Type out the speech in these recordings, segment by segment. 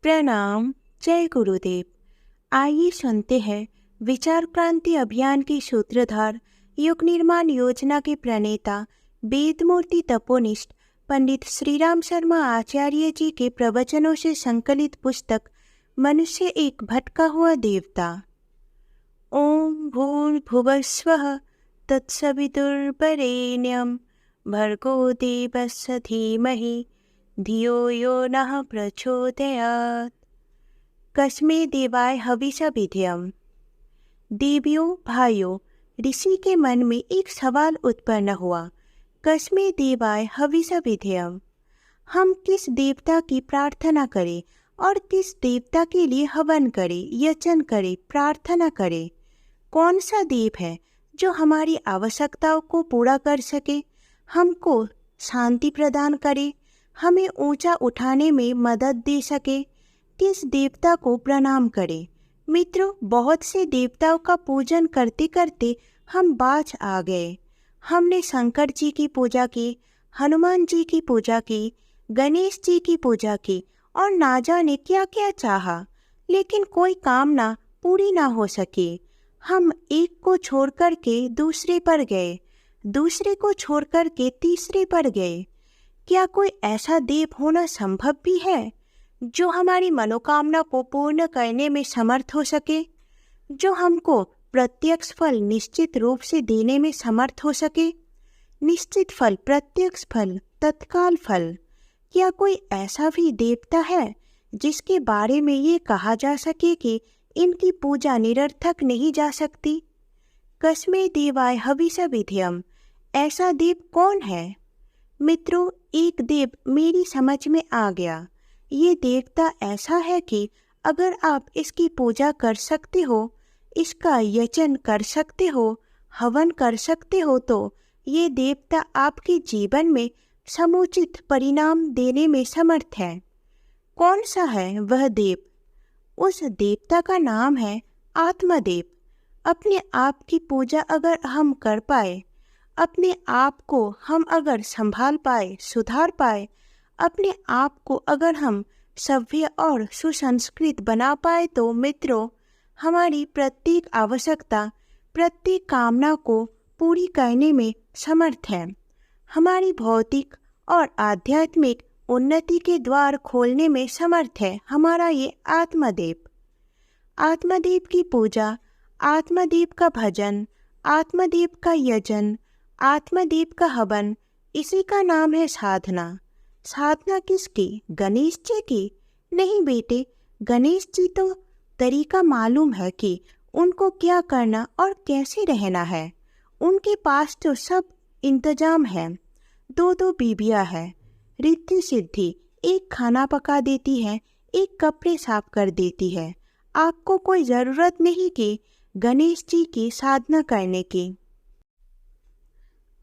प्रणाम। जय गुरुदेव। आइए सुनते हैं विचार क्रांति अभियान के सूत्रधार, युग निर्माण योजना के प्रणेता, वेदमूर्ति तपोनिष्ठ पंडित श्रीराम शर्मा आचार्य जी के प्रवचनों से संकलित पुस्तक मनुष्य एक भटका हुआ देवता। ओम भूर्भुवस्वः तत्सवितुर्वरेण्यं भर्गो देवस्य धीमहि धियो यो नः प्रचोदयात्। कस्मे देवाय हविषा विधेयम्। देवियों भाइयों, ऋषि के मन में एक सवाल उत्पन्न हुआ। कस्मे देवाय हविषा विधेयम्। हम किस देवता की प्रार्थना करें और किस देवता के लिए हवन करें, यचन करें, प्रार्थना करें? कौन सा देव है जो हमारी आवश्यकताओं को पूरा कर सके, हमको शांति प्रदान करे, हमें ऊंचा उठाने में मदद दे सके? किस देवता को प्रणाम करें? मित्रों, बहुत से देवताओं का पूजन करते करते हम बाज आ गए। हमने शंकर जी की पूजा की, हनुमान जी की पूजा की, गणेश जी की पूजा की और ना जाने क्या क्या चाहा, लेकिन कोई कामना पूरी ना हो सकी। हम एक को छोड़कर के दूसरे पर गए, दूसरे को छोड़कर के तीसरे पर गए। क्या कोई ऐसा देव होना संभव भी है जो हमारी मनोकामना को पूर्ण करने में समर्थ हो सके, जो हमको प्रत्यक्ष फल निश्चित रूप से देने में समर्थ हो सके? निश्चित फल, प्रत्यक्ष फल, तत्काल फल। क्या कोई ऐसा भी देवता है जिसके बारे में ये कहा जा सके कि इनकी पूजा निरर्थक नहीं जा सकती? कस्मे देवाय हविषा विधेयम्। ऐसा देव कौन है? मित्रों, एक देव मेरी समझ में आ गया। ये देवता ऐसा है कि अगर आप इसकी पूजा कर सकते हो, इसका यचन कर सकते हो, हवन कर सकते हो, तो ये देवता आपके जीवन में समुचित परिणाम देने में समर्थ है। कौन सा है वह देव? उस देवता का नाम है आत्मदेव। अपने आप की पूजा अगर हम कर पाए, अपने आप को हम अगर संभाल पाए, सुधार पाए, अपने आप को अगर हम सभ्य और सुसंस्कृत बना पाए, तो मित्रों, हमारी प्रत्येक आवश्यकता, प्रत्येक कामना को पूरी करने में समर्थ है। हमारी भौतिक और आध्यात्मिक उन्नति के द्वार खोलने में समर्थ है हमारा ये आत्मदेव। आत्मदेव की पूजा, आत्मदेव का भजन, आत्मदेव का यजन, आत्मदेव का हवन, इसी का नाम है साधना। साधना किसकी? गणेश जी की? नहीं बेटे, गणेश जी तो तरीका मालूम है कि उनको क्या करना और कैसे रहना है। उनके पास तो सब इंतजाम है। दो दो बीबियाँ है, रिद्धि सिद्धि, एक खाना पका देती है, एक कपड़े साफ कर देती है। आपको कोई ज़रूरत नहीं कि गणेश जी की साधना करने की।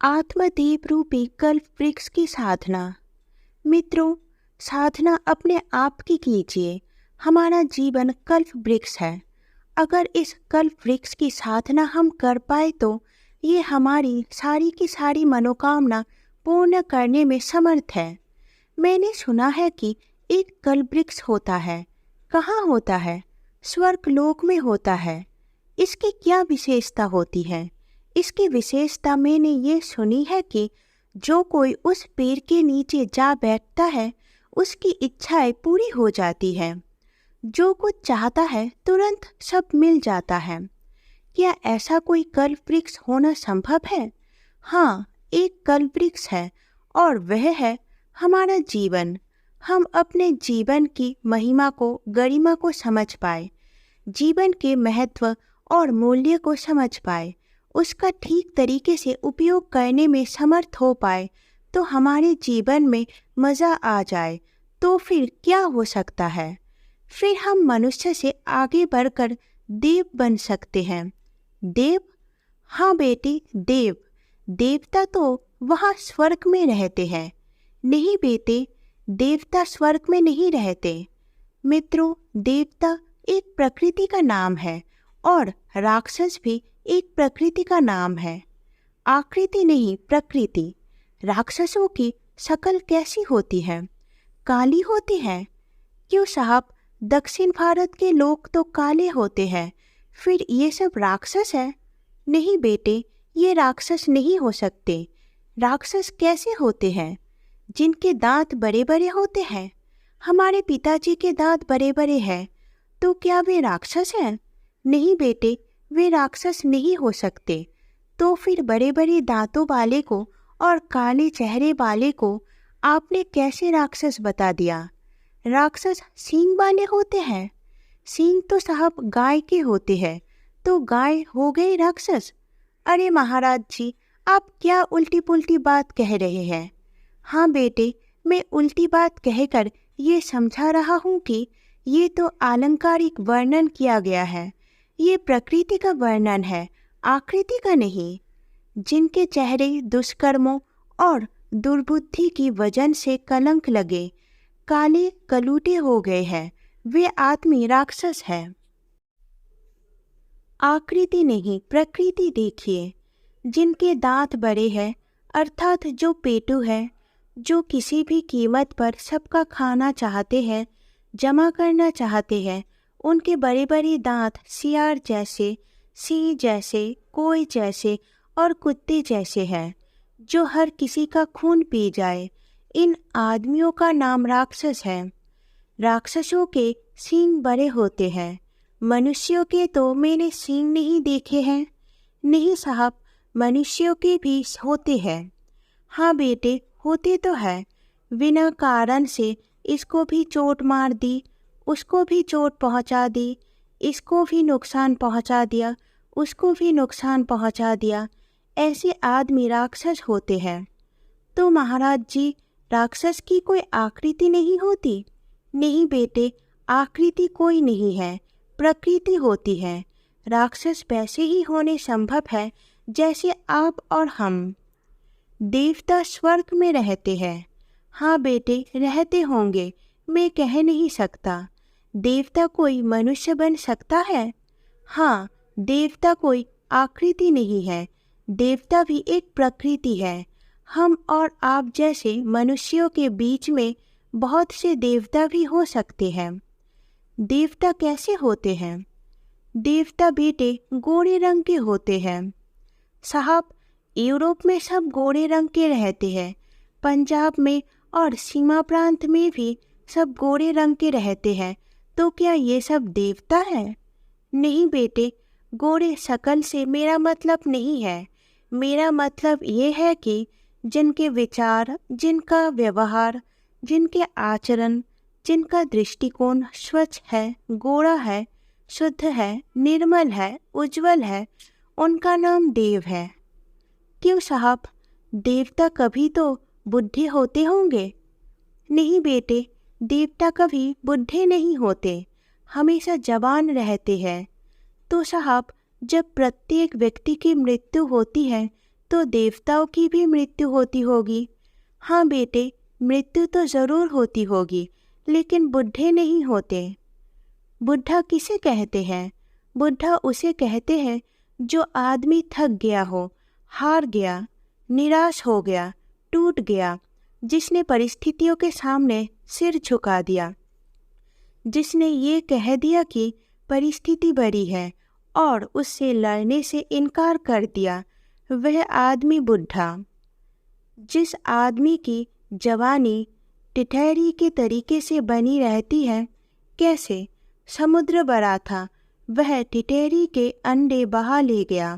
आत्मदेव रूपी कल्प वृक्ष की साधना। मित्रों, साधना अपने आप की कीजिए। हमारा जीवन कल्प वृक्ष है। अगर इस कल्प वृक्ष की साधना हम कर पाए तो ये हमारी सारी की सारी मनोकामना पूर्ण करने में समर्थ है। मैंने सुना है कि एक कल्प वृक्ष होता है। कहाँ होता है? स्वर्ग लोक में होता है। इसकी क्या विशेषता होती है? इसकी विशेषता मैंने ये सुनी है कि जो कोई उस पेड़ के नीचे जा बैठता है, उसकी इच्छाएं पूरी हो जाती है। जो कुछ चाहता है तुरंत सब मिल जाता है। क्या ऐसा कोई कल्प वृक्ष होना संभव है? हाँ, एक कल्प वृक्ष है और वह है हमारा जीवन। हम अपने जीवन की महिमा को, गरिमा को समझ पाए, जीवन के महत्व और मूल्य को समझ पाए, उसका ठीक तरीके से उपयोग करने में समर्थ हो पाए, तो हमारे जीवन में मज़ा आ जाए, तो फिर क्या हो सकता है? फिर हम मनुष्य से आगे बढ़कर देव बन सकते हैं। देव? हाँ बेटी, देव। देवता तो वहाँ स्वर्ग में रहते हैं। नहीं बेटे, देवता स्वर्ग में नहीं रहते। मित्रों, देवता एक प्रकृति का नाम है और राक्षस भी एक प्रकृति का नाम है। आकृति नहीं, प्रकृति। राक्षसों की शक्ल कैसी होती है? काली होती है। क्यों साहब, दक्षिण भारत के लोग तो काले होते हैं, फिर ये सब राक्षस है? नहीं बेटे, ये राक्षस नहीं हो सकते। राक्षस कैसे होते हैं? जिनके दांत बड़े बड़े होते हैं। हमारे पिताजी के दांत बड़े बड़े हैं, तो क्या वे राक्षस हैं? नहीं बेटे, वे राक्षस नहीं हो सकते। तो फिर बड़े बड़े दांतों वाले को और काले चेहरे वाले को आपने कैसे राक्षस बता दिया? राक्षस सींग वाले होते हैं। सींग तो साहब गाय के होते हैं, तो गाय हो गई राक्षस। अरे महाराज जी, आप क्या उल्टी पुल्टी बात कह रहे हैं? हाँ बेटे, मैं उल्टी बात कहकर ये समझा रहा हूँ कि ये तो आलंकारिक वर्णन किया गया है। ये प्रकृति का वर्णन है, आकृति का नहीं। जिनके चेहरे दुष्कर्मों और दुर्बुद्धि की वजन से कलंक लगे, काले कलूटे हो गए हैं, वे आदमी राक्षस है। आकृति नहीं, प्रकृति देखिए। जिनके दांत बड़े हैं, अर्थात जो पेटू है, जो किसी भी कीमत पर सबका खाना चाहते हैं, जमा करना चाहते हैं, उनके बड़े बड़े दांत सियार जैसे, सिंह जैसे, कोय जैसे और कुत्ते जैसे हैं, जो हर किसी का खून पी जाए। इन आदमियों का नाम राक्षस है। राक्षसों के सींग बड़े होते हैं, मनुष्यों के तो मैंने सींग नहीं देखे हैं। नहीं साहब, मनुष्यों के भी होते हैं। हाँ बेटे, होते तो है। बिना कारण से इसको भी चोट मार दी, उसको भी चोट पहुंचा दी, इसको भी नुकसान पहुंचा दिया, उसको भी नुकसान पहुंचा दिया। ऐसे आदमी राक्षस होते हैं। तो महाराज जी, राक्षस की कोई आकृति नहीं होती? नहीं बेटे, आकृति कोई नहीं है, प्रकृति होती है। राक्षस वैसे ही होने संभव है जैसे आप और हम। देवता स्वर्ग में रहते हैं। हाँ बेटे, रहते होंगे, मैं कह नहीं सकता। देवता कोई मनुष्य बन सकता है? हाँ, देवता कोई आकृति नहीं है, देवता भी एक प्रकृति है। हम और आप जैसे मनुष्यों के बीच में बहुत से देवता भी हो सकते हैं। देवता कैसे होते हैं? देवता बेटे गोरे रंग के होते हैं। साहब, यूरोप में सब गोरे रंग के रहते हैं, पंजाब में और सीमा प्रांत में भी सब गोरे रंग के रहते हैं, तो क्या ये सब देवता है? नहीं बेटे, गोरे शकल से मेरा मतलब नहीं है। मेरा मतलब ये है कि जिनके विचार, जिनका व्यवहार, जिनके आचरण, जिनका दृष्टिकोण स्वच्छ है, गोरा है, शुद्ध है, निर्मल है, उज्जवल है, उनका नाम देव है। क्यों साहब, देवता कभी तो बुढ़े होते होंगे? नहीं बेटे, देवता कभी बुढ़े नहीं होते, हमेशा जवान रहते हैं। तो साहब, जब प्रत्येक व्यक्ति की मृत्यु होती है तो देवताओं की भी मृत्यु होती होगी। हाँ बेटे, मृत्यु तो ज़रूर होती होगी, लेकिन बुढ़े नहीं होते। बुढ़ा किसे कहते हैं? बुढ़ा उसे कहते हैं जो आदमी थक गया हो, हार गया, निराश हो गया, टूट गया, जिसने परिस्थितियों के सामने सिर झुका दिया, जिसने ये कह दिया कि परिस्थिति बड़ी है और उससे लड़ने से इनकार कर दिया, वह आदमी बुढ़ा। जिस आदमी की जवानी टिटहरी के तरीके से बनी रहती है, कैसे समुद्र बड़ा था, वह टिटहरी के अंडे बहा ले गया।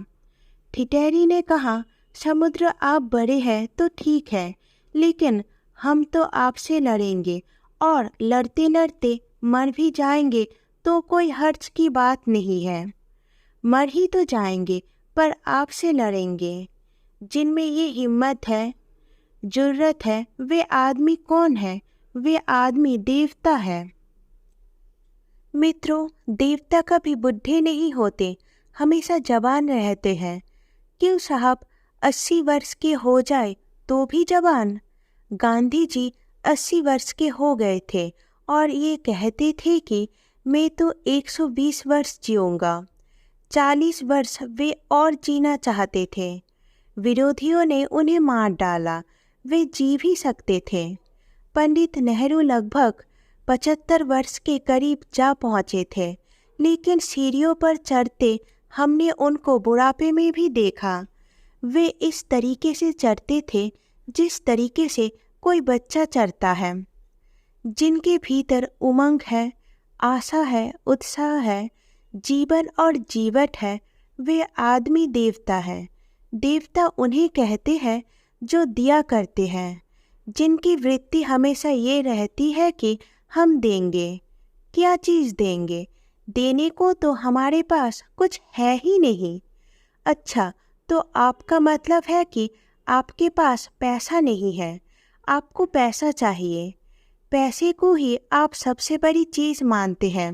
टिटहरी ने कहा, समुद्र आप बड़े हैं तो ठीक है, लेकिन हम तो आपसे लड़ेंगे और लड़ते लड़ते मर भी जाएंगे तो कोई हर्ज की बात नहीं है। मर ही तो जाएंगे पर आपसे लड़ेंगे। जिनमें ये हिम्मत है, जुर्रत है, वे आदमी कौन है? वे आदमी देवता है। मित्रों, देवता कभी बुढ़े नहीं होते, हमेशा जवान रहते हैं। क्यों साहब, 80 वर्ष के हो जाए तो भी जवान? गांधी जी 80 वर्ष के हो गए थे और ये कहते थे कि मैं तो 120 वर्ष जीऊँगा। 40 वर्ष वे और जीना चाहते थे। विरोधियों ने उन्हें मार डाला, वे जी भी सकते थे। पंडित नेहरू लगभग 75 वर्ष के करीब जा पहुँचे थे, लेकिन सीढ़ियों पर चढ़ते हमने उनको बुढ़ापे में भी देखा। वे इस तरीके से चढ़ते थे जिस तरीके से कोई बच्चा चढ़ता है। जिनके भीतर उमंग है, आशा है, उत्साह है, जीवन और जीवट है, वे आदमी देवता है। देवता उन्हें कहते हैं जो दिया करते हैं, जिनकी वृत्ति हमेशा ये रहती है कि हम देंगे। क्या चीज़ देंगे? देने को तो हमारे पास कुछ है ही नहीं। अच्छा, तो आपका मतलब है कि आपके पास पैसा नहीं है, आपको पैसा चाहिए। पैसे को ही आप सबसे बड़ी चीज़ मानते हैं।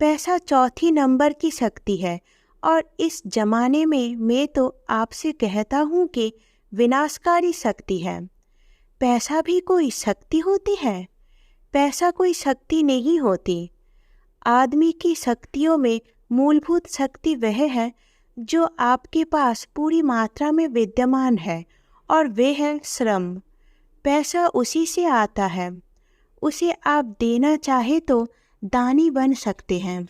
पैसा चौथी नंबर की शक्ति है, और इस जमाने में मैं तो आपसे कहता हूँ कि विनाशकारी शक्ति है। पैसा भी कोई शक्ति होती है? पैसा कोई शक्ति नहीं होती। आदमी की शक्तियों में मूलभूत शक्ति वह है जो आपके पास पूरी मात्रा में विद्यमान है, और वे है श्रम। पैसा उसी से आता है। उसे आप देना चाहे तो दानी बन सकते हैं।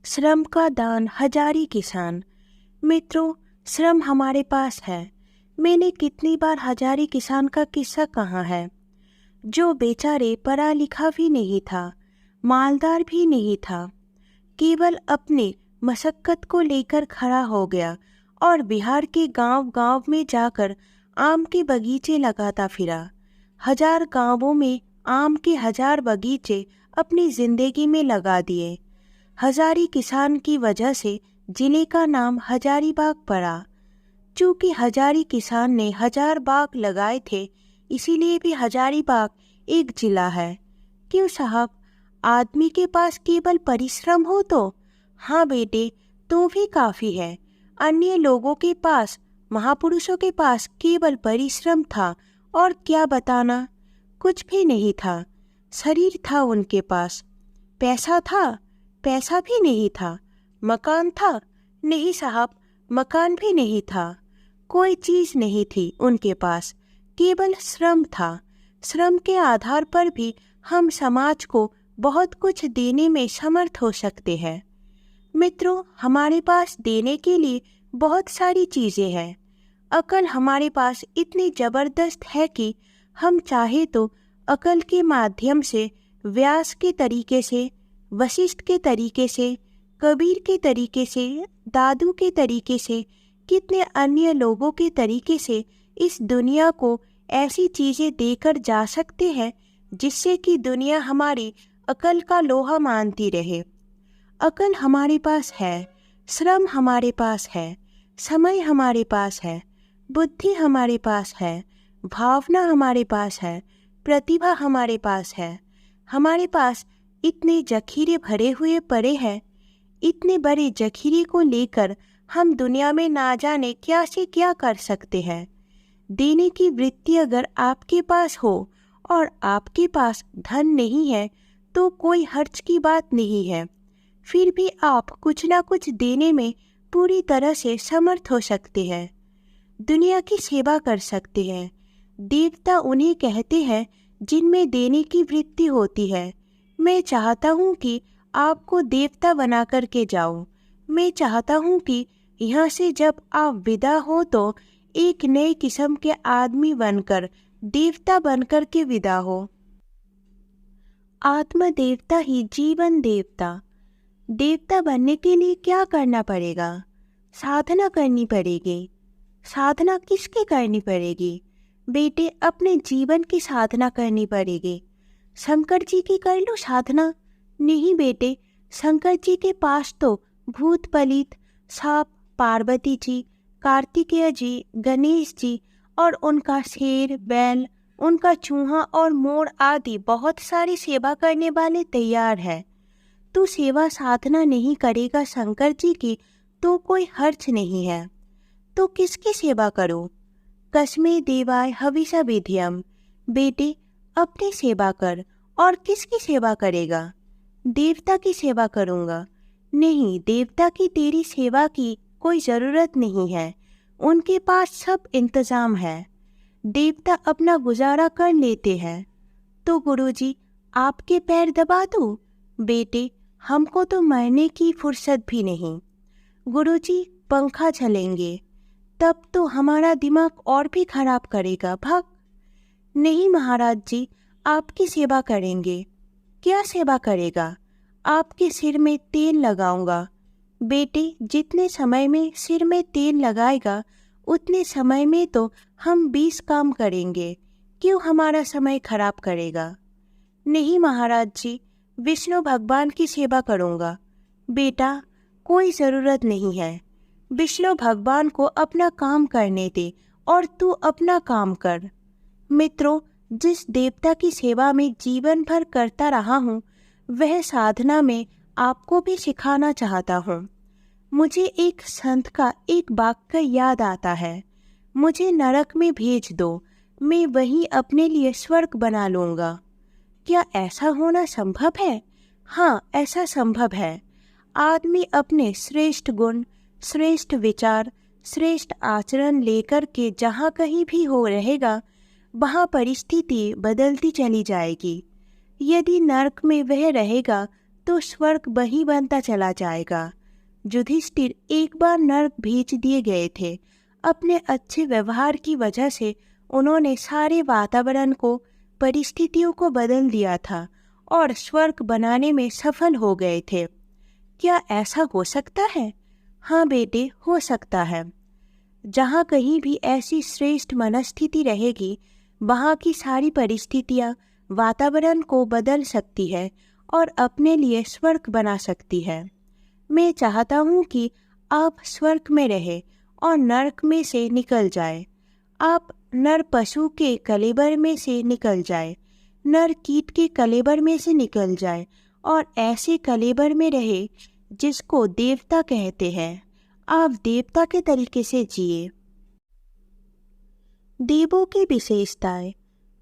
श्रम का दान हजारी किसान। मित्रों, श्रम हमारे पास है। मैंने कितनी बार हजारी किसान का किस्सा कहा है, जो बेचारे पढ़ा लिखा भी नहीं था, मालदार भी नहीं था, केवल अपने मशक्कत को लेकर खड़ा हो गया और बिहार के गांव-गांव में जाकर आम के बगीचे लगाता फिरा। 1000 गांवों में आम के 1000 बगीचे अपनी जिंदगी में लगा दिए। हजारी किसान की वजह से जिले का नाम हजारीबाग पड़ा। चूँकि हजारी किसान ने 1000 बाग लगाए थे, इसीलिए भी हजारीबाग एक जिला है। क्यों साहब, आदमी के पास केवल परिश्रम हो तो? हाँ बेटे, तो भी काफ़ी है। अन्य लोगों के पास, महापुरुषों के पास केवल परिश्रम था, और क्या बताना, कुछ भी नहीं था। शरीर था उनके पास। पैसा था? पैसा भी नहीं था। मकान था? नहीं साहब, मकान भी नहीं था। कोई चीज़ नहीं थी उनके पास, केवल श्रम था। श्रम के आधार पर भी हम समाज को बहुत कुछ देने में समर्थ हो सकते हैं। मित्रों, हमारे पास देने के लिए बहुत सारी चीज़ें हैं। अकल हमारे पास इतनी ज़बरदस्त है कि हम चाहे तो अकल के माध्यम से, व्यास के तरीके से, वशिष्ठ के तरीके से, कबीर के तरीके से, दादू के तरीके से, कितने अन्य लोगों के तरीके से इस दुनिया को ऐसी चीज़ें देकर जा सकते हैं जिससे कि दुनिया हमारी अकल का लोहा मानती रहे। अकल हमारे पास है, श्रम हमारे पास है, समय हमारे पास है, बुद्धि हमारे पास है, भावना हमारे पास है, प्रतिभा हमारे पास है। हमारे पास इतने जखीरे भरे हुए पड़े हैं। इतने बड़े जखीरे को लेकर हम दुनिया में ना जाने क्या से क्या कर सकते हैं। देने की वृत्ति अगर आपके पास हो और आपके पास धन नहीं है तो कोई हर्ज की बात नहीं है। फिर भी आप कुछ ना कुछ देने में पूरी तरह से समर्थ हो सकते हैं। दुनिया की सेवा कर सकते हैं। देवता उन्हें कहते हैं जिनमें देने की वृत्ति होती है। मैं चाहता हूँ कि आपको देवता बना कर के जाऊँ। मैं चाहता हूँ कि यहाँ से जब आप विदा हो तो एक नए किस्म के आदमी बनकर, देवता बनकर के विदा हो। आत्म देवता ही जीवन देवता। देवता बनने के लिए क्या करना पड़ेगा? साधना करनी पड़ेगी। साधना किसकी करनी पड़ेगी? बेटे, अपने जीवन की साधना करनी पड़ेगी। शंकर जी की कर लो साधना। नहीं बेटे, शंकर जी के पास तो भूत पलित, सांप, पार्वती जी, कार्तिकेय जी, गणेश जी और उनका शेर, बैल, उनका चूहा और मोर आदि बहुत सारी सेवा करने वाले तैयार हैं। तू सेवा साधना नहीं करेगा शंकर जी की तो कोई हर्ज नहीं है। तो किसकी सेवा करो? कस्मे देवाय हविषा विधियम। बेटे, अपनी सेवा कर। और किसकी सेवा करेगा? देवता की सेवा करूँगा। नहीं, देवता की तेरी सेवा की कोई ज़रूरत नहीं है। उनके पास सब इंतज़ाम है। देवता अपना गुजारा कर लेते हैं। तो गुरुजी, आपके पैर दबा दूं? बेटे, हमको तो मरने की फुर्सत भी नहीं। गुरुजी, पंखा चलेंगे, तब तो हमारा दिमाग और भी खराब करेगा, भाग। नहीं महाराज जी, आपकी सेवा करेंगे। क्या सेवा करेगा? आपके सिर में तेल लगाऊंगा। बेटे, जितने समय में सिर में तेल लगाएगा उतने समय में तो हम 20 काम करेंगे, क्यों हमारा समय खराब करेगा? नहीं महाराज जी, विष्णु भगवान की सेवा करूंगा। बेटा, कोई ज़रूरत नहीं है, विष्णु भगवान को अपना काम करने दे और तू अपना काम कर। मित्रों, जिस देवता की सेवा में जीवन भर करता रहा हूँ, वह साधना में आपको भी सिखाना चाहता हूँ। मुझे एक संत का एक वाक्य याद आता है, मुझे नरक में भेज दो, मैं वहीं अपने लिए स्वर्ग बना लूँगा। क्या ऐसा होना संभव है? हाँ, ऐसा संभव है। आदमी अपने श्रेष्ठ गुण, श्रेष्ठ विचार, श्रेष्ठ आचरण लेकर के जहाँ कहीं भी हो रहेगा, वहाँ परिस्थिति बदलती चली जाएगी। यदि नरक में वह रहेगा तो स्वर्ग वही बनता चला जाएगा। युधिष्ठिर एक बार नरक भेज दिए गए थे। अपने अच्छे व्यवहार की वजह से उन्होंने सारे वातावरण को, परिस्थितियों को बदल दिया था और स्वर्ग बनाने में सफल हो गए थे। क्या ऐसा हो सकता है? हाँ बेटे, हो सकता है। जहाँ कहीं भी ऐसी श्रेष्ठ मनस्थिति रहेगी, वहाँ की सारी परिस्थितियाँ वातावरण को बदल सकती है और अपने लिए स्वर्ग बना सकती है। मैं चाहता हूँ कि आप स्वर्ग में रहे और नरक में से निकल जाए। आप नर पशु के कलेबर में से निकल जाए, नर कीट के कलेबर में से निकल जाए और ऐसे कलेबर में रहे जिसको देवता कहते हैं। आप देवता के तरीके से जिए। देवों की विशेषताएं।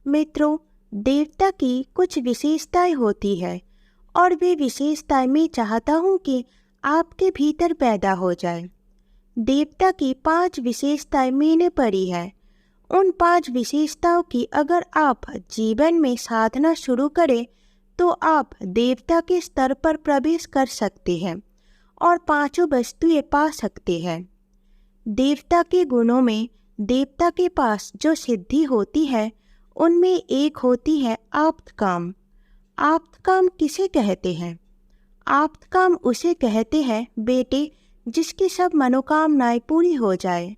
मित्रों, देवता की कुछ विशेषताएं होती है और वे विशेषताएं मैं चाहता हूँ कि आपके भीतर पैदा हो जाए। देवता की 5 विशेषताएं मैंने पढ़ी है। उन 5 विशेषताओं की अगर आप जीवन में साधना शुरू करें तो आप देवता के स्तर पर प्रवेश कर सकते हैं और 5 वस्तुएं पा सकते हैं। देवता के गुणों में देवता के पास जो सिद्धि होती है उनमें एक होती है आप्तकाम। आप्तकाम किसे कहते हैं? आप्तकाम उसे कहते हैं बेटे जिसकी सब मनोकामनाएं पूरी हो जाए।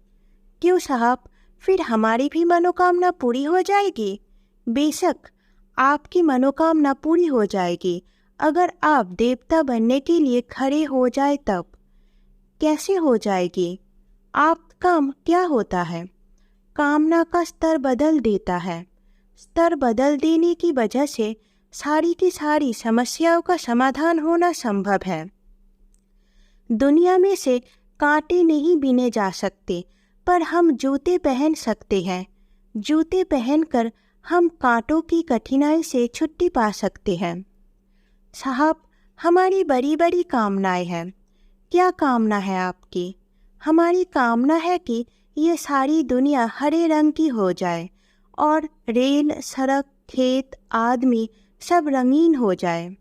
क्यों साहब, फिर हमारी भी मनोकामना पूरी हो जाएगी? बेशक आपकी मनोकामना पूरी हो जाएगी अगर आप देवता बनने के लिए खड़े हो जाए तब। कैसे हो जाएगी? आप्तकाम क्या होता है? कामना का स्तर बदल देता है। स्तर बदल देने की वजह से सारी की सारी समस्याओं का समाधान होना संभव है। दुनिया में से कांटे नहीं बीने जा सकते, पर हम जूते पहन सकते हैं। जूते पहनकर हम कांटों की कठिनाई से छुट्टी पा सकते हैं। साहब, हमारी बड़ी बड़ी कामनाएं हैं। क्या कामना है आपकी? हमारी कामना है कि ये सारी दुनिया हरे रंग की हो जाए और रेल, सड़क, खेत, आदमी सब रंगीन हो जाए।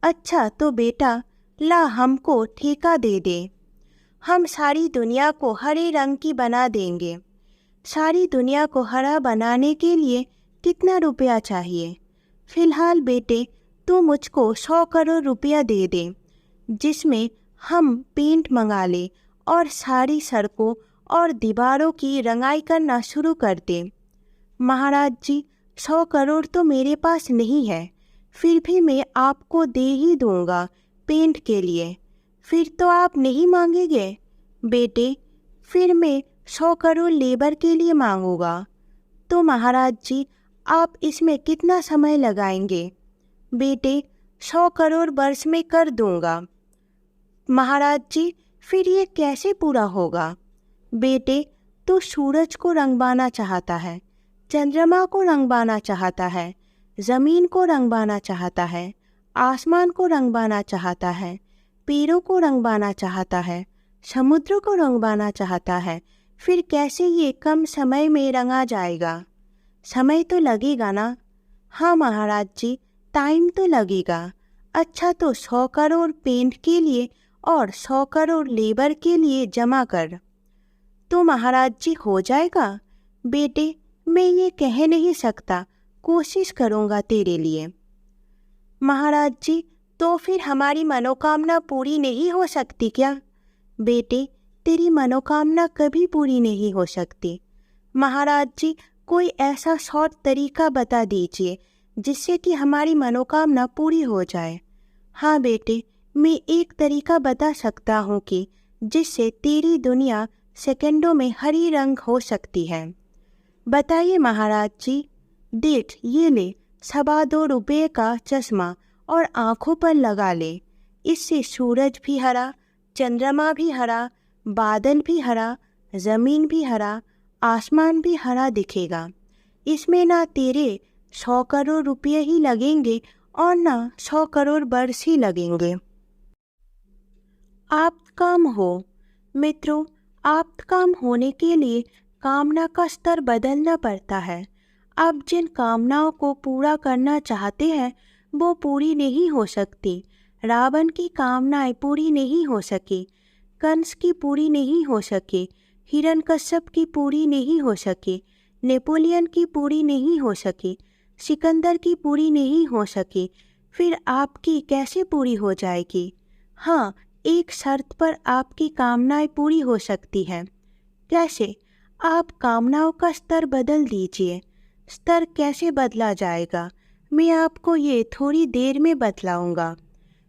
अच्छा तो बेटा, ला हमको ठेका दे दे। हम सारी दुनिया को हरे रंग की बना देंगे। सारी दुनिया को हरा बनाने के लिए कितना रुपया चाहिए? फिलहाल बेटे, तू मुझको 100 करोड़ रुपया दे दे, जिसमें हम पेंट मंगा ले और सारी सड़कों और दीवारों की रंगाई करना शुरू कर दे। महाराज जी, 100 करोड़ तो मेरे पास नहीं है, फिर भी मैं आपको दे ही दूंगा पेंट के लिए। फिर तो आप नहीं मांगेंगे? बेटे, फिर मैं 100 करोड़ लेबर के लिए मांगूंगा। तो महाराज जी, आप इसमें कितना समय लगाएंगे? बेटे, 100 करोड़ वर्ष में कर दूंगा। महाराज जी, फिर ये कैसे पूरा होगा? बेटे, तू सूरज को रंगवाना चाहता है, चंद्रमा को रंगवाना चाहता है, ज़मीन को रंगवाना चाहता है, आसमान को रंगवाना चाहता है, पेड़ों को रंगवाना चाहता है, समुद्र को रंगवाना चाहता है। फिर कैसे ये कम समय में रंगा जाएगा? समय तो लगेगा ना? हाँ महाराज जी, टाइम तो लगेगा। अच्छा तो 100 करोड़ पेंट के लिए और 100 करोड़ लेबर के लिए जमा कर। तो महाराज जी हो जाएगा? बेटे मैं ये कह नहीं सकता, कोशिश करूँगा तेरे लिए। महाराज जी तो फिर हमारी मनोकामना पूरी नहीं हो सकती क्या? बेटे तेरी मनोकामना कभी पूरी नहीं हो सकती। महाराज जी कोई ऐसा शॉर्ट तरीका बता दीजिए जिससे कि हमारी मनोकामना पूरी हो जाए। हाँ बेटे मैं एक तरीका बता सकता हूँ कि जिससे तेरी दुनिया सेकंडों में हरी रंग हो सकती है। बताइए महाराज जी। देख ये ले, 2.25 रुपये का चश्मा और आँखों पर लगा ले। इससे सूरज भी हरा, चंद्रमा भी हरा, बादल भी हरा, ज़मीन भी हरा, आसमान भी हरा दिखेगा। इसमें ना तेरे 100 करोड़ रुपये ही लगेंगे और ना 100 करोड़ वर्ष ही लगेंगे। आप काम हो। मित्रों, आप काम होने के लिए कामना का स्तर बदलना पड़ता है। आप जिन कामनाओं को पूरा करना चाहते हैं वो पूरी नहीं हो सकती। रावण की कामनाएं पूरी नहीं हो सकी, कंस की पूरी नहीं हो सकी, हिरण्यकश्यप की पूरी नहीं हो सकी, नेपोलियन की पूरी नहीं हो सकी, सिकंदर की पूरी नहीं हो सकी। फिर आपकी कैसे पूरी हो जाएगी? हाँ, एक शर्त पर आपकी कामनाएं पूरी हो सकती हैं। कैसे? आप कामनाओं का स्तर बदल दीजिए। स्तर कैसे बदला जाएगा मैं आपको ये थोड़ी देर में बतलाऊंगा।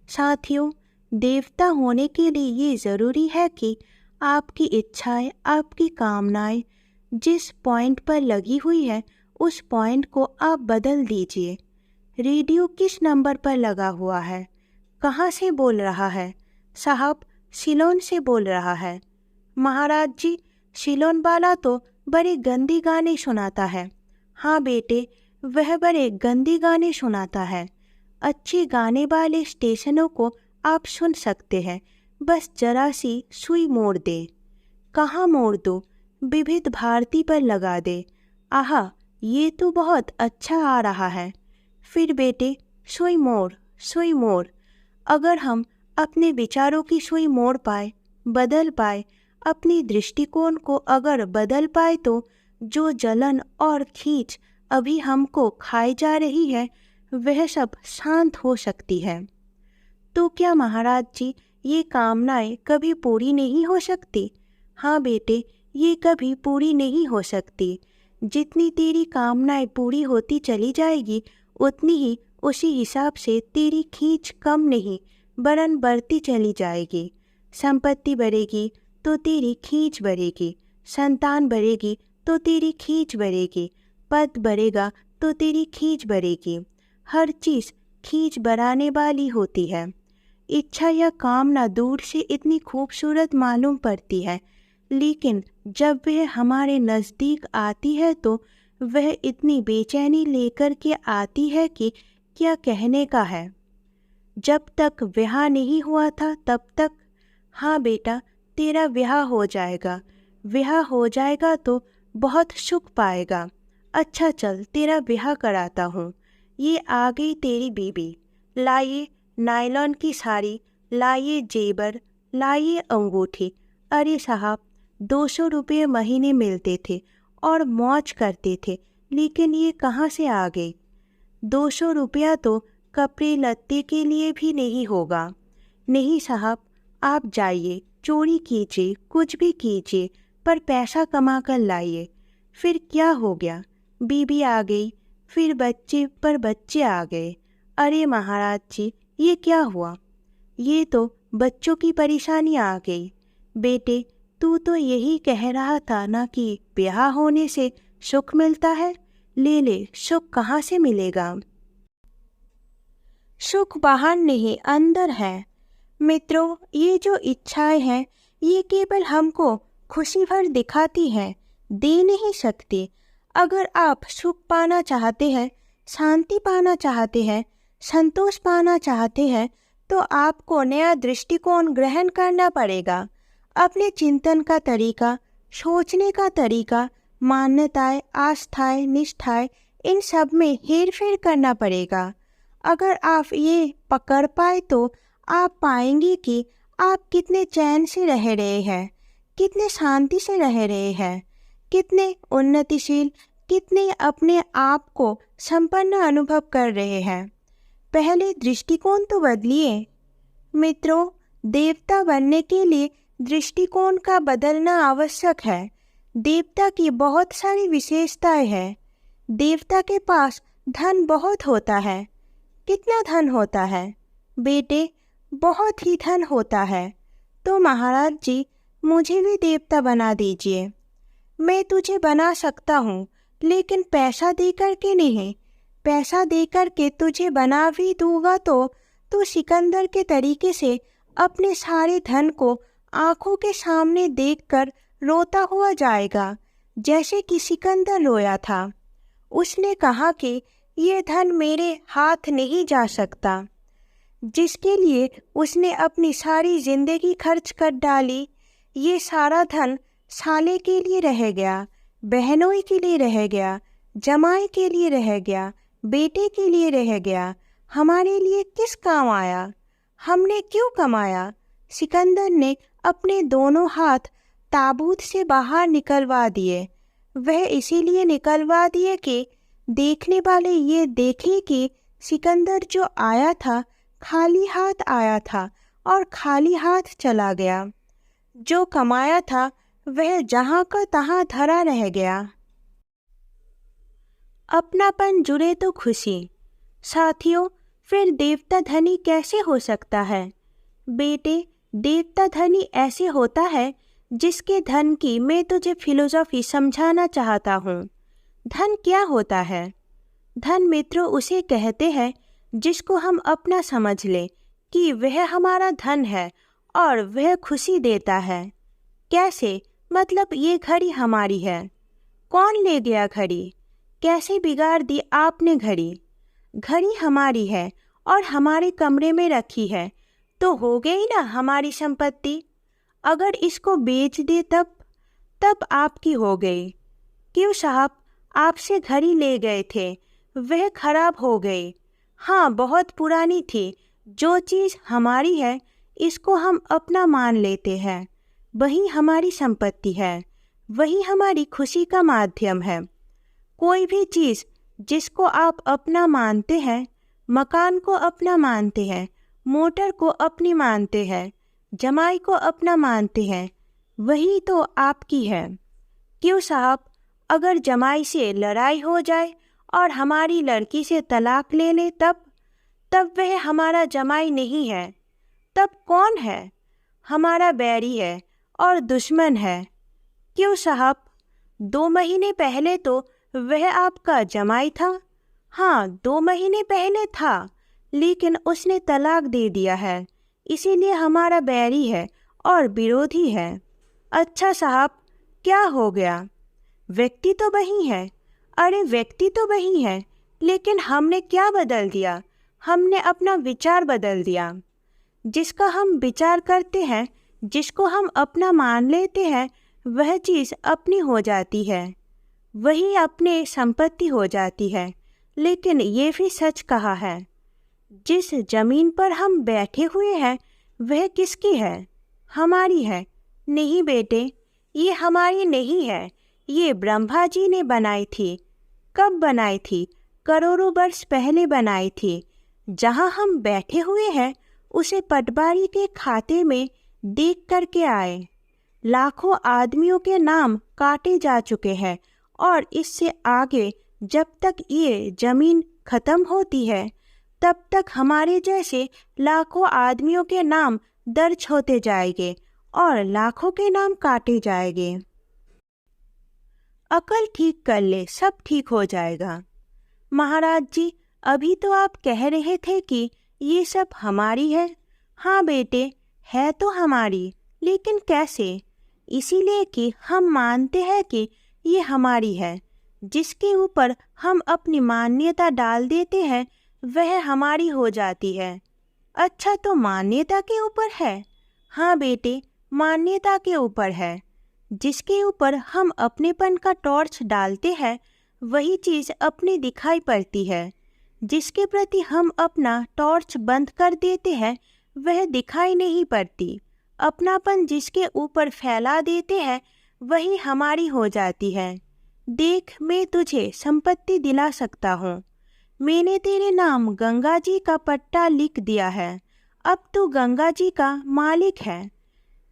साथियों, देवता होने के लिए ये ज़रूरी है कि आपकी इच्छाएं, आपकी कामनाएं जिस पॉइंट पर लगी हुई है उस पॉइंट को आप बदल दीजिए। रेडियो किस नंबर पर लगा हुआ है? कहाँ से बोल रहा है? साहब सिलोन से बोल रहा है। महाराज जी सिलोन वाला तो बड़े गंदी गाने सुनाता है। हाँ बेटे वह बड़े गंदी गाने सुनाता है। अच्छे गाने वाले स्टेशनों को आप सुन सकते हैं, बस जरा सी सुई मोड़ दे। कहाँ मोड़ दो? विविध भारती पर लगा दे। आहा ये तो बहुत अच्छा आ रहा है। फिर बेटे सुई मोड़, सुई मोड़। अगर हम अपने विचारों की सुई मोड़ पाए, बदल पाए, अपनी दृष्टिकोण को अगर बदल पाए तो जो जलन और खींच अभी हमको खाई जा रही है वह सब शांत हो सकती है। तो क्या महाराज जी ये कामनाएं कभी पूरी नहीं हो सकती? हाँ बेटे ये कभी पूरी नहीं हो सकती। जितनी तेरी कामनाएं पूरी होती चली जाएगी उतनी ही उसी हिसाब से तेरी खींच कम नहीं वरन बढ़ती चली जाएगी। संपत्ति बढ़ेगी तो तेरी खींच बढ़ेगी, संतान बढ़ेगी तो तेरी खींच बढ़ेगी, पद बढ़ेगा तो तेरी खींच बढ़ेगी। हर चीज़ खींच बढ़ाने वाली होती है। इच्छा या कामना दूर से इतनी खूबसूरत मालूम पड़ती है, लेकिन जब वह हमारे नज़दीक आती है तो वह इतनी बेचैनी लेकर के आती है कि क्या कहने का है। जब तक ब्याह नहीं हुआ था तब तक। हाँ बेटा तेरा ब्याह हो जाएगा, ब्याह हो जाएगा तो बहुत सुख पाएगा। अच्छा चल तेरा ब्याह कराता हूँ। ये आ गई तेरी बीबी। लाइए नायलॉन की साड़ी, लाइए जेबर, लाइए अंगूठी। अरे साहब 200 रुपये महीने मिलते थे और मौज करते थे, लेकिन ये कहाँ से आ गई? 200 रुपया तो कपड़े लत्ते के लिए भी नहीं होगा। नहीं साहब आप जाइए, चोरी कीजिए, कुछ भी कीजिए, पर पैसा कमा कर लाइए। फिर क्या हो गया? बीबी आ गई, फिर बच्चे पर बच्चे आ गए। अरे महाराज जी ये क्या हुआ? ये तो बच्चों की परेशानी आ गई। बेटे तू तो यही कह रहा था ना कि ब्याह होने से सुख मिलता है। ले ले, सुख कहाँ से मिलेगा? सुख बाहर नहीं अंदर है। मित्रों ये जो इच्छाएं हैं ये केवल हमको खुशी भर दिखाती हैं, दे नहीं सकती। अगर आप सुख पाना चाहते हैं, शांति पाना चाहते हैं, संतोष पाना चाहते हैं तो आपको नया दृष्टिकोण ग्रहण करना पड़ेगा। अपने चिंतन का तरीका, सोचने का तरीका, मान्यताएं, आस्थाएं, निष्ठाएं, इन सब में हेर फेर करना पड़ेगा। अगर आप ये पकड़ पाए तो आप पाएंगे कि आप कितने चैन से रह रहे हैं, कितने शांति से रह रहे हैं, कितने उन्नतिशील, कितने अपने आप को संपन्न अनुभव कर रहे हैं। पहले दृष्टिकोण तो बदलिए। मित्रों, देवता बनने के लिए दृष्टिकोण का बदलना आवश्यक है। देवता की बहुत सारी विशेषताएं हैं। देवता के पास धन बहुत होता है। कितना धन होता है बेटे? बहुत ही धन होता है। तो महाराज जी, मुझे भी देवता बना दीजिए। मैं तुझे बना सकता हूँ, लेकिन पैसा देकर के नहीं। पैसा देकर के तुझे बना भी दूंगा तो तू सिकंदर के तरीके से अपने सारे धन को आंखों के सामने देखकर रोता हुआ जाएगा, जैसे कि सिकंदर रोया था। उसने कहा कि ये धन मेरे हाथ नहीं जा सकता। जिसके लिए उसने अपनी सारी जिंदगी खर्च कर डाली, ये सारा धन साले के लिए रह गया, बहनोई के लिए रह गया, जमाई के लिए रह गया, बेटे के लिए रह गया। हमारे लिए किस काम आया? हमने क्यों कमाया? सिकंदर ने अपने दोनों हाथ ताबूत से बाहर निकलवा दिए। वह इसीलिए निकलवा दिए कि देखने वाले ये देखें कि सिकंदर जो आया था खाली हाथ आया था और खाली हाथ चला गया। जो कमाया था वह जहाँ का तहाँ धरा रह गया। अपनापन जुड़े तो खुशी। साथियों, फिर देवता धनी कैसे हो सकता है? बेटे, देवता धनी ऐसे होता है जिसके धन की मैं तुझे फिलोसॉफी समझाना चाहता हूँ। धन क्या होता है? धन मित्रों उसे कहते हैं जिसको हम अपना समझ ले कि वह हमारा धन है और वह खुशी देता है। कैसे? मतलब ये घड़ी हमारी है। कौन ले गया घड़ी? कैसे बिगाड़ दी आपने घड़ी? घड़ी हमारी है और हमारे कमरे में रखी है, तो हो गई ना हमारी संपत्ति। अगर इसको बेच दे तब आपकी हो गई। क्यों साहब, आपसे घड़ी ले गए थे, वह खराब हो गई। हाँ, बहुत पुरानी थी। जो चीज़ हमारी है इसको हम अपना मान लेते हैं, वही हमारी संपत्ति है, वही हमारी खुशी का माध्यम है। कोई भी चीज़ जिसको आप अपना मानते हैं, मकान को अपना मानते हैं, मोटर को अपनी मानते हैं, जमाई को अपना मानते हैं, वही तो आपकी है। क्यों साहब, अगर जमाई से लड़ाई हो जाए और हमारी लड़की से तलाक ले ले तब वह हमारा जमाई नहीं है। तब कौन है? हमारा बैरी है और दुश्मन है। क्यों साहब, 2 महीने पहले तो वह आपका जमाई था। हाँ, 2 महीने पहले था, लेकिन उसने तलाक दे दिया है, इसीलिए हमारा बैरी है और विरोधी है। अच्छा साहब, क्या हो गया? व्यक्ति तो वही है। अरे व्यक्ति तो वही है, लेकिन हमने क्या बदल दिया? हमने अपना विचार बदल दिया। जिसका हम विचार करते हैं, जिसको हम अपना मान लेते हैं, वह चीज़ अपनी हो जाती है, वही अपने संपत्ति हो जाती है। लेकिन ये भी सच कहा है, जिस जमीन पर हम बैठे हुए हैं वह किसकी है? हमारी है। नहीं बेटे, ये हमारी नहीं है, ये ब्रह्मा जी ने बनाई थी। कब बनाई थी? करोड़ों वर्ष पहले बनाई थी। जहाँ हम बैठे हुए हैं उसे पटवारी के खाते में देख करके आए। लाखों आदमियों के नाम काटे जा चुके हैं और इससे आगे जब तक ये जमीन खत्म होती है तब तक हमारे जैसे लाखों आदमियों के नाम दर्ज होते जाएंगे और लाखों के नाम काटे जाएंगे। अकल ठीक कर ले, सब ठीक हो जाएगा। महाराज जी, अभी तो आप कह रहे थे कि ये सब हमारी है। हाँ बेटे, है तो हमारी, लेकिन कैसे? इसीलिए कि हम मानते हैं कि ये हमारी है। जिसके ऊपर हम अपनी मान्यता डाल देते हैं वह हमारी हो जाती है। अच्छा, तो मान्यता के ऊपर है? हाँ बेटे, मान्यता के ऊपर है। जिसके ऊपर हम अपनेपन का टॉर्च डालते हैं वही चीज़ अपनी दिखाई पड़ती है। जिसके प्रति हम अपना टॉर्च बंद कर देते हैं वह दिखाई नहीं पड़ती। अपनापन जिसके ऊपर फैला देते हैं वही हमारी हो जाती है। देख, मैं तुझे संपत्ति दिला सकता हूँ। मैंने तेरे नाम गंगा जी का पट्टा लिख दिया है। अब तू गंगा जी का मालिक है।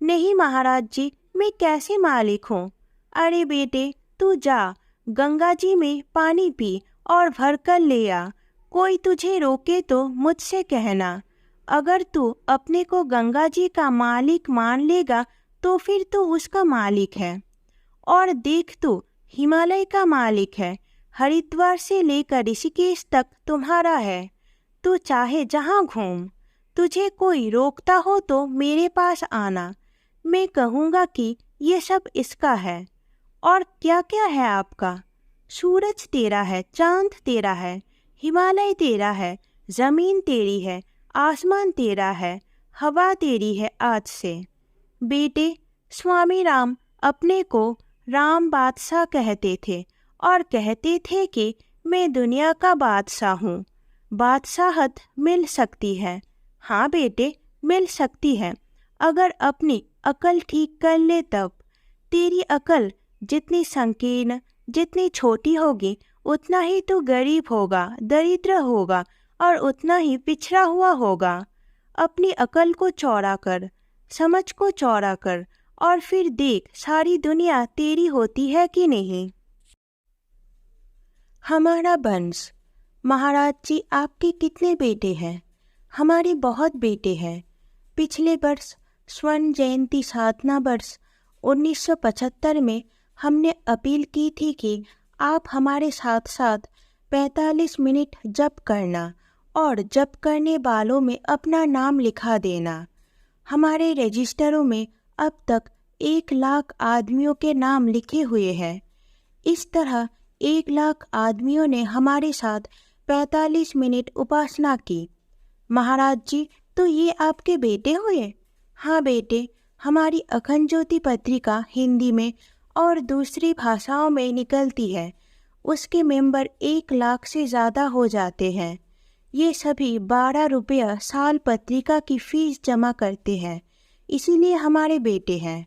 नहीं महाराज जी, मैं कैसे मालिक हूँ? अरे बेटे, तू जा, गंगा जी में पानी पी और भरकर ले आ। कोई तुझे रोके तो मुझसे कहना। अगर तू अपने को गंगा जी का मालिक मान लेगा तो फिर तू उसका मालिक है। और देख, तू हिमालय का मालिक है। हरिद्वार से लेकर ऋषिकेश तक तुम्हारा है। तू चाहे जहाँ घूम। तुझे कोई रोकता हो तो मेरे पास आना। मैं कहूँगा कि ये सब इसका है। और क्या क्या है आपका? सूरज तेरा है, चांद तेरा है, हिमालय तेरा है, जमीन तेरी है, आसमान तेरा है, हवा तेरी है आज से। बेटे, स्वामी राम अपने को राम बादशाह कहते थे और कहते थे कि मैं दुनिया का बादशाह हूँ। बादशाहत मिल सकती है। हाँ बेटे, मिल सकती है, अगर अपनी अकल ठीक कर ले तब। तेरी अकल जितनी संकीर्ण, जितनी छोटी होगी उतना ही तू गरीब होगा, दरिद्र होगा और उतना ही पिछड़ा हुआ होगा। अपनी अकल को चौड़ा कर, समझ को चौड़ा कर और फिर देख सारी दुनिया तेरी होती है कि नहीं। हमारा वंश। महाराज जी, आपके कितने बेटे हैं? हमारे बहुत बेटे हैं। पिछले वर्ष स्वर्ण जयंती साधना वर्ष 1975 में हमने अपील की थी कि आप हमारे साथ साथ 45 मिनट जप करना और जप करने वालों में अपना नाम लिखा देना। हमारे रजिस्टरों में अब तक 1 लाख आदमियों के नाम लिखे हुए हैं। इस तरह 1 लाख आदमियों ने हमारे साथ 45 मिनट उपासना की। महाराज जी, तो ये आपके बेटे हुए? हाँ बेटे, हमारी अखंड ज्योति पत्रिका हिंदी में और दूसरी भाषाओं में निकलती है। उसके मेंबर 1 लाख से ज़्यादा हो जाते हैं। ये सभी 12 रुपया साल पत्रिका की फीस जमा करते हैं, इसीलिए हमारे बेटे हैं।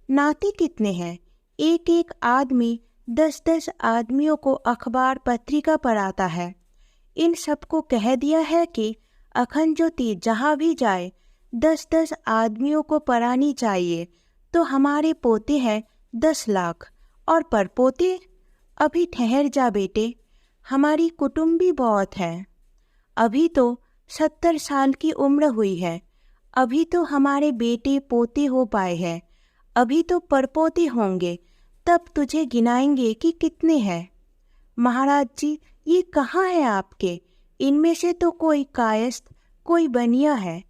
नाती कितने हैं? एक एक आदमी 10-10 आदमियों को अखबार पत्रिका पढ़ाता है। इन सबको कह दिया है कि अखंड ज्योति जहाँ भी जाए 10-10 आदमियों को पढ़ानी चाहिए। तो हमारे पोते हैं 10 लाख और परपोते। अभी ठहर जा बेटे, हमारी कुटुंब भी बहुत है। अभी तो 70 साल की उम्र हुई है। अभी तो हमारे बेटे पोते हो पाए हैं। अभी तो परपोते होंगे, तब तुझे गिनाएंगे कि कितने हैं। महाराज जी, ये कहाँ है आपके? इनमें से तो कोई कायस्थ, कोई बनिया है।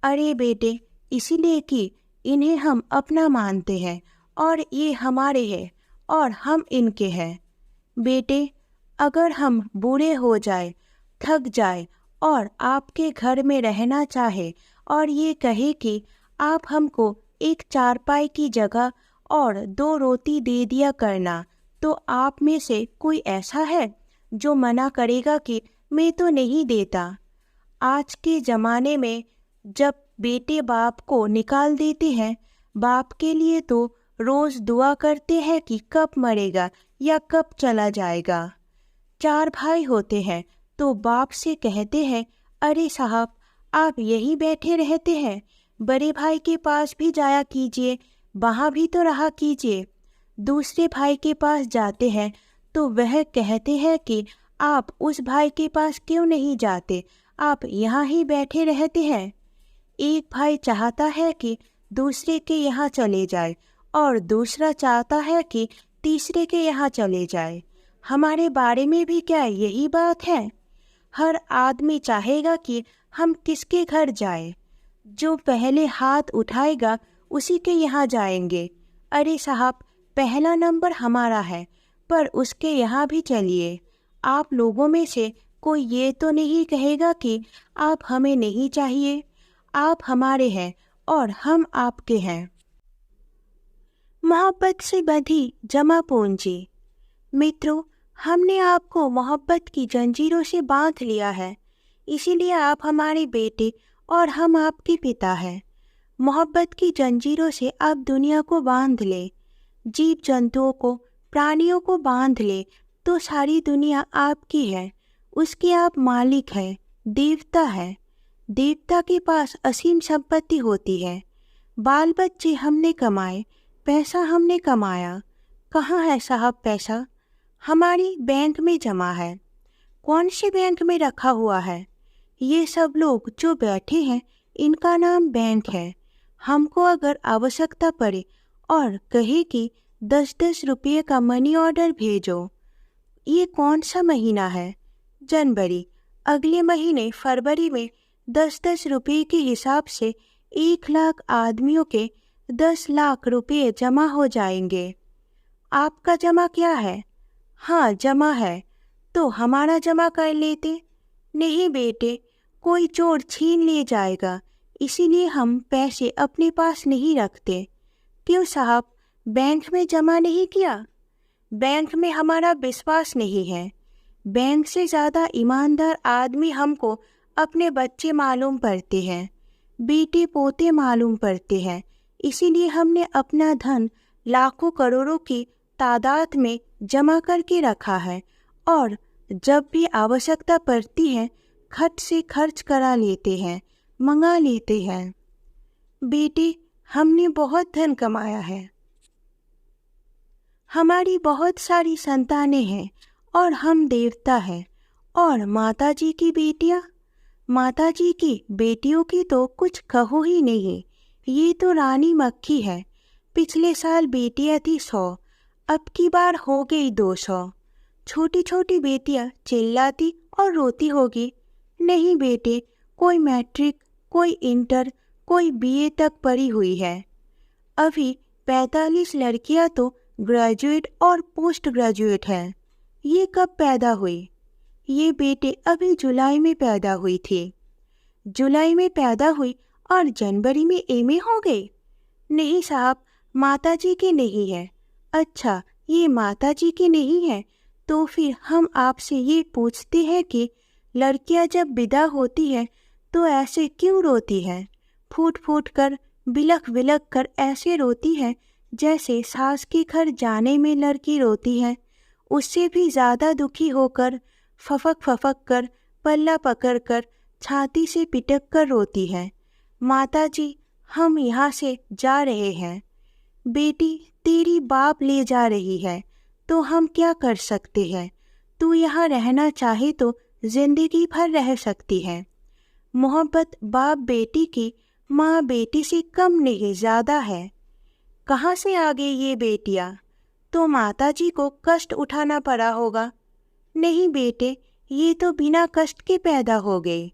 अरे बेटे, इसीलिए कि इन्हें हम अपना मानते हैं और ये हमारे हैं और हम इनके हैं। बेटे, अगर हम बूढ़े हो जाए, थक जाए और आपके घर में रहना चाहे और ये कहे कि आप हमको एक चारपाई की जगह और 2 रोटी दे दिया करना, तो आप में से कोई ऐसा है जो मना करेगा कि मैं तो नहीं देता? आज के ज़माने में जब बेटे बाप को निकाल देते हैं, बाप के लिए तो रोज़ दुआ करते हैं कि कब मरेगा या कब चला जाएगा। 4 भाई होते हैं तो बाप से कहते हैं, अरे साहब, आप यहीं बैठे रहते हैं, बड़े भाई के पास भी जाया कीजिए, वहाँ भी तो रहा कीजिए। दूसरे भाई के पास जाते हैं तो वह कहते हैं कि आप उस भाई के पास क्यों नहीं जाते, आप यहाँ ही बैठे रहते हैं। एक भाई चाहता है कि दूसरे के यहाँ चले जाए और दूसरा चाहता है कि तीसरे के यहाँ चले जाए। हमारे बारे में भी क्या यही बात है? हर आदमी चाहेगा कि हम किसके घर जाए। जो पहले हाथ उठाएगा उसी के यहाँ जाएंगे। अरे साहब, पहला नंबर हमारा है, पर उसके यहाँ भी चलिए। आप लोगों में से कोई ये तो नहीं कहेगा कि आप हमें नहीं चाहिए। आप हमारे हैं और हम आपके हैं। मोहब्बत से बंधी जमा पूंजी। मित्रों, हमने आपको मोहब्बत की जंजीरों से बांध लिया है, इसीलिए आप हमारे बेटे और हम आपके पिता हैं। मोहब्बत की जंजीरों से आप दुनिया को बांध ले, जीव जंतुओं को, प्राणियों को बांध ले, तो सारी दुनिया आपकी है, उसके आप मालिक हैं, देवता है। देवता के पास असीम संपत्ति होती है। बाल बच्चे हमने कमाए, पैसा हमने कमाया। कहाँ है साहब पैसा? हमारी बैंक में जमा है। कौन से बैंक में रखा हुआ है? ये सब लोग जो बैठे हैं, इनका नाम बैंक है। हमको अगर आवश्यकता पड़े और कहे कि 10-10 रुपये का मनी ऑर्डर भेजो। ये कौन सा महीना है? जनवरी। अगले महीने फरवरी में 10-10 रुपये के हिसाब से 1 लाख आदमियों के 10 लाख रुपये जमा हो जाएंगे। आपका जमा क्या है? हाँ, जमा है। तो हमारा जमा कर लेते। नहीं बेटे, कोई चोर छीन ले जाएगा, इसीलिए हम पैसे अपने पास नहीं रखते। क्यों साहब, बैंक में जमा नहीं किया? बैंक में हमारा विश्वास नहीं है। बैंक से ज़्यादा ईमानदार आदमी हमको अपने बच्चे मालूम पड़ते हैं, बेटे पोते मालूम पड़ते हैं। इसीलिए हमने अपना धन लाखों करोड़ों की तादाद में जमा करके रखा है और जब भी आवश्यकता पड़ती है खट से खर्च करा लेते हैं, मंगा लेते हैं। बेटे, हमने बहुत धन कमाया है। हमारी बहुत सारी संतानें हैं और हम देवता हैं। और माताजी की बेटियां? माताजी की बेटियों की तो कुछ कहो ही नहीं। ये तो रानी मक्खी है। पिछले साल बेटियां थी 100, अब की बार हो गई 200। छोटी छोटी बेटियां चिल्लाती और रोती होगी। नहीं बेटे, कोई मैट्रिक, कोई इंटर, कोई बीए तक पढ़ी हुई है। अभी 45 लड़कियां तो ग्रेजुएट और पोस्ट ग्रेजुएट हैं। ये कब पैदा हुई? ये बेटे अभी जुलाई में पैदा हुई थी। जुलाई में पैदा हुई और जनवरी में एमए हो गई? नहीं साहब, माताजी की नहीं है। अच्छा, ये माताजी की नहीं है, तो फिर हम आपसे ये पूछते हैं कि लड़कियां जब विदा होती है तो ऐसे क्यों रोती हैं? फूट फूट कर, बिलख बिलख कर ऐसे रोती है जैसे सास के घर जाने में लड़की रोती है। उससे भी ज़्यादा दुखी होकर, फफक फफक कर, पल्ला पकड़ कर, छाती से पिटक कर रोती है। माताजी, हम यहाँ से जा रहे हैं। बेटी, तेरी बाप ले जा रही है, तो हम क्या कर सकते हैं? तू यहाँ रहना चाहे तो जिंदगी भर रह सकती है। मोहब्बत बाप बेटी की माँ बेटी से कम नहीं, ज़्यादा है। कहाँ से आ गई ये बेटियाँ? तो माताजी को कष्ट उठाना पड़ा होगा। नहीं बेटे, ये तो बिना कष्ट के पैदा हो गई।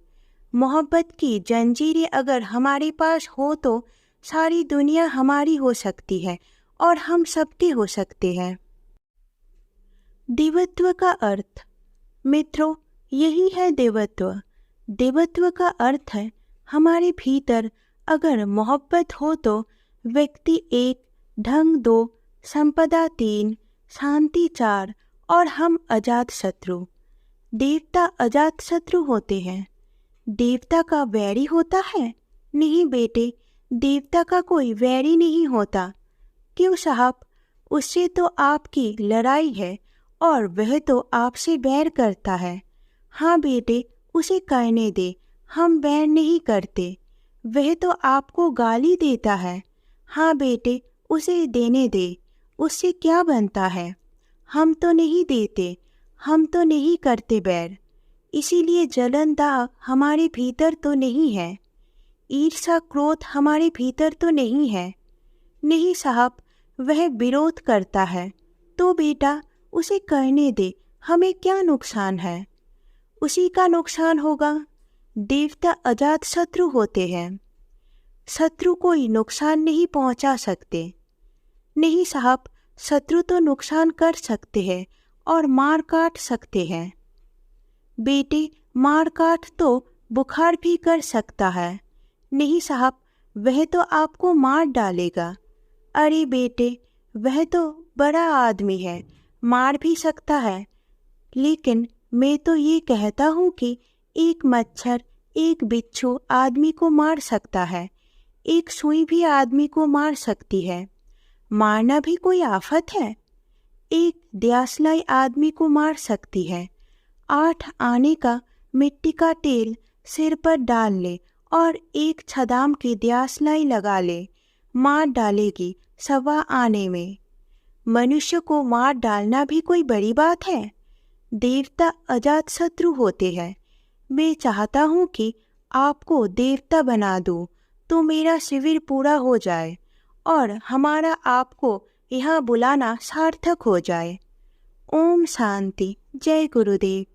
मोहब्बत की जंजीरें अगर हमारे पास हो तो सारी दुनिया हमारी हो सकती है और हम सबके हो सकते हैं। देवत्व का अर्थ। मित्रों, यही है देवत्व। देवत्व का अर्थ है हमारे भीतर अगर मोहब्बत हो तो व्यक्ति 1, ढंग 2, संपदा 3, शांति 4 और हम अजात शत्रु। देवता अजात शत्रु होते हैं। देवता का वैरी होता है? नहीं बेटे, देवता का कोई वैरी नहीं होता। क्यों साहब? उससे तो आपकी लड़ाई है और वह तो आपसे बैर करता है। हाँ बेटे, उसे कहने दे, हम बैर नहीं करते। वह तो आपको गाली देता है। हाँ बेटे, उसे देने दे, उससे क्या बनता है? हम तो नहीं देते, हम तो नहीं करते बैर। इसीलिए जलन दाग हमारे भीतर तो नहीं है। ईर्ष्या क्रोध हमारे भीतर तो नहीं है। नहीं साहब, वह विरोध करता है। तो बेटा, उसे करने दे, हमें क्या नुकसान है? उसी का नुकसान होगा। देवता अजात शत्रु होते हैं। शत्रु कोई नुकसान नहीं पहुंचा सकते। नहीं साहब, शत्रु तो नुकसान कर सकते हैं और मार काट सकते हैं। बेटे, मार काट तो बुखार भी कर सकता है। नहीं साहब, वह तो आपको मार डालेगा। अरे बेटे, वह तो बड़ा आदमी है, मार भी सकता है। लेकिन मैं तो ये कहता हूँ कि एक मच्छर, एक बिच्छू आदमी को मार सकता है, एक सुई भी आदमी को मार सकती है। मारना भी कोई आफत है? एक दियासलाई आदमी को मार सकती है। 8 आने का मिट्टी का तेल सिर पर डाल ले और एक छदाम की दियासलाई लगा ले, मार डालेगी 1.25 आने में। मनुष्य को मार डालना भी कोई बड़ी बात है? देवता अजात शत्रु होते हैं। मैं चाहता हूँ कि आपको देवता बना दूँ तो मेरा शिविर पूरा हो जाए और हमारा आपको यहाँ बुलाना सार्थक हो जाए। ओम शांति। जय गुरुदेव।